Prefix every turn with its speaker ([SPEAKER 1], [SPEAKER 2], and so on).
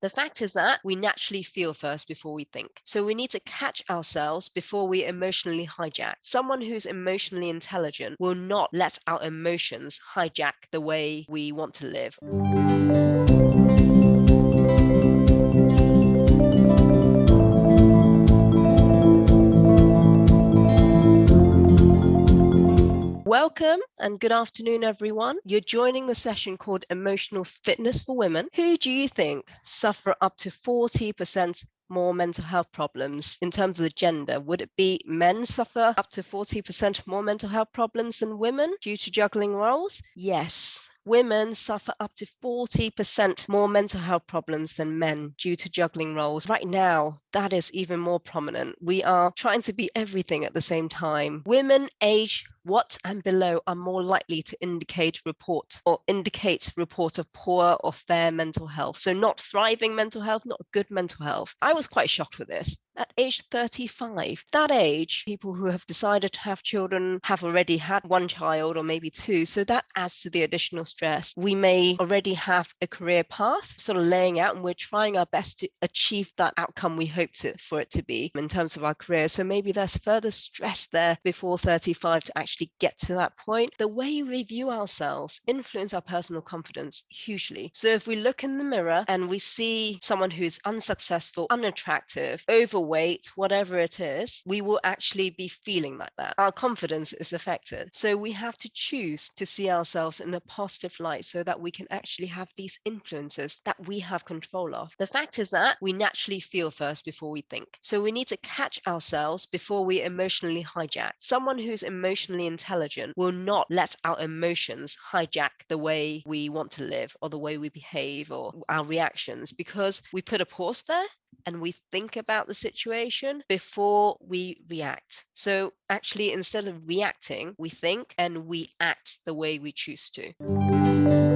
[SPEAKER 1] The fact is that we naturally feel first before we think. So we need to catch ourselves before we emotionally hijack. Someone who's emotionally intelligent will not let our emotions hijack the way we want to live. Welcome and good afternoon, everyone. You're joining the session called Emotional Fitness for Women. Who do you think suffer up to 40% more mental health problems in terms of the gender? Would it be men suffer up to 40% more mental health problems than women due to juggling roles? Yes. Women suffer up to 40% more mental health problems than men due to juggling roles. Right now, that is even more prominent. We are trying to be everything at the same time. Women age what and below are more likely to indicate report of poor or fair mental health. So not thriving mental health, not good mental health. I was quite shocked with this. At age 35, that age, people who have decided to have children have already had one child or maybe two. So that adds to the additional stress. We may already have a career path sort of laying out, and we're trying our best to achieve that outcome we hope for it to be in terms of our career. So maybe there's further stress there before 35 to actually get to that point. The way we view ourselves influence our personal confidence hugely. So if we look in the mirror and we see someone who's unsuccessful, unattractive, overweight, whatever it is, we will actually be feeling like that. Our confidence is affected. So we have to choose to see ourselves in a positive light so that we can actually have these influences that we have control of. The fact is that we naturally feel first before we think. So we need to catch ourselves before we emotionally hijack. Someone who's emotionally intelligent will not let our emotions hijack the way we want to live or the way we behave or our reactions, because we put a pause there and we think about the situation before we react. So actually, instead of reacting, we think and we act the way we choose to.